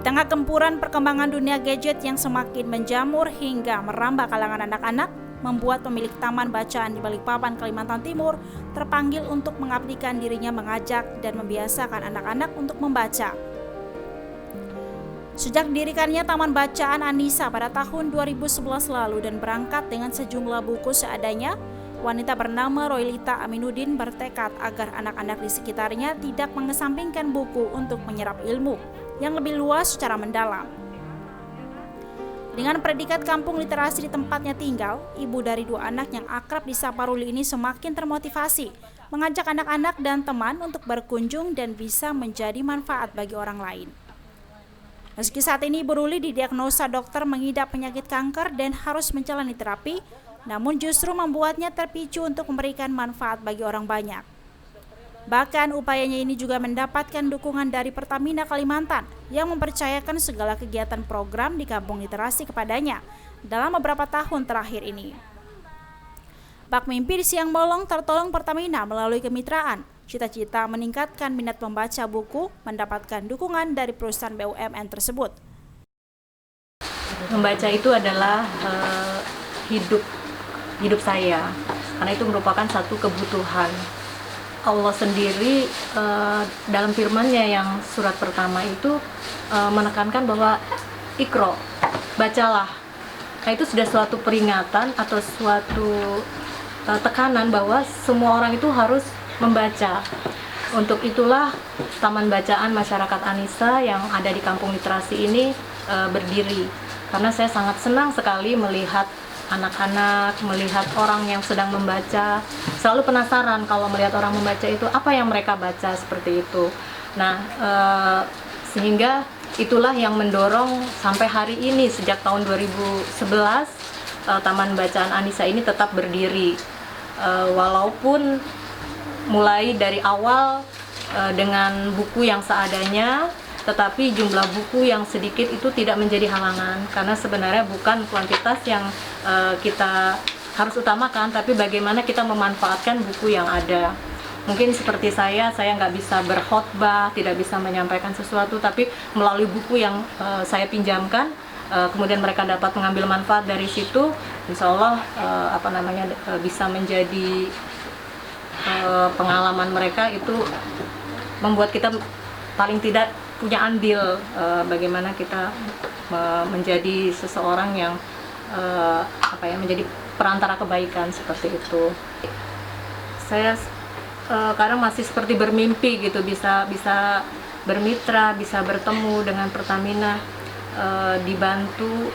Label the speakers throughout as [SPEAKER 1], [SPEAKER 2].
[SPEAKER 1] tengah gempuran perkembangan dunia gadget yang semakin menjamur hingga merambah kalangan anak-anak, membuat pemilik Taman Bacaan di Balikpapan, Kalimantan Timur terpanggil untuk mengabdikan dirinya mengajak dan membiasakan anak-anak untuk membaca. Sejak didirikannya Taman Bacaan Anissa pada tahun 2011 lalu dan berangkat dengan sejumlah buku seadanya, wanita bernama Roylita Aminuddin bertekad agar anak-anak di sekitarnya tidak mengesampingkan buku untuk menyerap ilmu yang lebih luas secara mendalam. Dengan predikat kampung literasi di tempatnya tinggal, ibu dari 2 anak yang akrab disapa Ruli ini semakin termotivasi mengajak anak-anak dan teman untuk berkunjung dan bisa menjadi manfaat bagi orang lain. Meski saat ini Ibu Ruli didiagnosa dokter mengidap penyakit kanker dan harus menjalani terapi, namun justru membuatnya terpicu untuk memberikan manfaat bagi orang banyak. Bahkan upayanya ini juga mendapatkan dukungan dari Pertamina Kalimantan yang mempercayakan segala kegiatan program di Kampung Literasi kepadanya dalam beberapa tahun terakhir ini. Bak mimpi di siang bolong tertolong Pertamina melalui kemitraan. Cita-cita meningkatkan minat membaca buku mendapatkan dukungan dari perusahaan BUMN tersebut.
[SPEAKER 2] Membaca itu adalah hidup saya, karena itu merupakan satu kebutuhan. Allah sendiri dalam firman-Nya yang surat pertama itu menekankan bahwa Iqra, bacalah. Nah, itu sudah suatu peringatan atau suatu tekanan bahwa semua orang itu harus membaca. Untuk itulah Taman Bacaan Masyarakat Anissa yang ada di Kampung Literasi ini berdiri. Karena saya sangat senang sekali melihat anak-anak, melihat orang yang sedang membaca. Selalu penasaran kalau melihat orang membaca itu, apa yang mereka baca seperti itu. Nah, sehingga itulah yang mendorong sampai hari ini, sejak tahun 2011, Taman Bacaan Anissa ini tetap berdiri. Walaupun mulai dari awal dengan buku yang seadanya, tetapi jumlah buku yang sedikit itu tidak menjadi halangan, karena sebenarnya bukan kuantitas yang kita harus utamakan, tapi bagaimana kita memanfaatkan buku yang ada. Mungkin seperti saya nggak bisa berkhotbah, tidak bisa menyampaikan sesuatu, tapi melalui buku yang saya pinjamkan, kemudian mereka dapat mengambil manfaat dari situ, insya Allah bisa menjadi pengalaman mereka itu membuat kita paling tidak punya andil bagaimana kita menjadi seseorang yang menjadi perantara kebaikan seperti itu. Saya kadang masih seperti bermimpi gitu, bisa bermitra, bisa bertemu dengan Pertamina, dibantu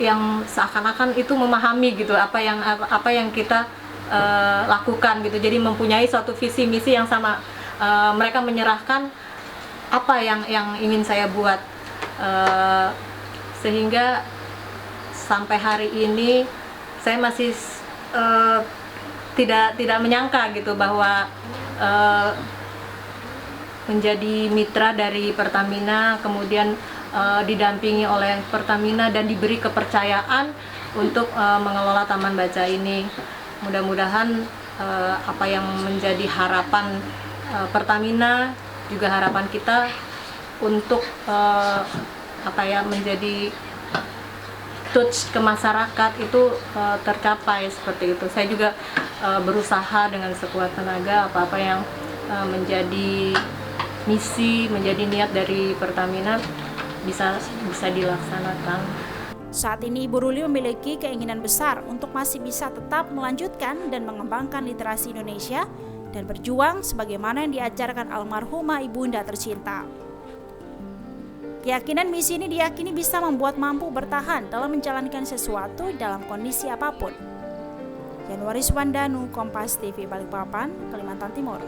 [SPEAKER 2] yang seakan-akan itu memahami gitu apa yang kita lakukan gitu. Jadi mempunyai suatu visi misi yang sama. Mereka menyerahkan apa yang ingin saya buat, sehingga sampai hari ini saya masih tidak menyangka gitu bahwa menjadi mitra dari Pertamina, kemudian didampingi oleh Pertamina dan diberi kepercayaan untuk mengelola Taman Baca ini. Mudah-mudahan apa yang menjadi harapan Pertamina, juga harapan kita untuk menjadi touch ke masyarakat itu tercapai seperti itu. Saya juga berusaha dengan sekuat tenaga apa yang menjadi misi, menjadi niat dari Pertamina bisa dilaksanakan.
[SPEAKER 1] Saat ini Ibu Ruli memiliki keinginan besar untuk masih bisa tetap melanjutkan dan mengembangkan literasi Indonesia dan berjuang sebagaimana yang diajarkan almarhumah ibunda tercinta. Keyakinan misi ini diyakini bisa membuat mampu bertahan dalam menjalankan sesuatu dalam kondisi apapun. Yanwaris Wandanu, Kompas TV, Balikpapan, Kalimantan Timur.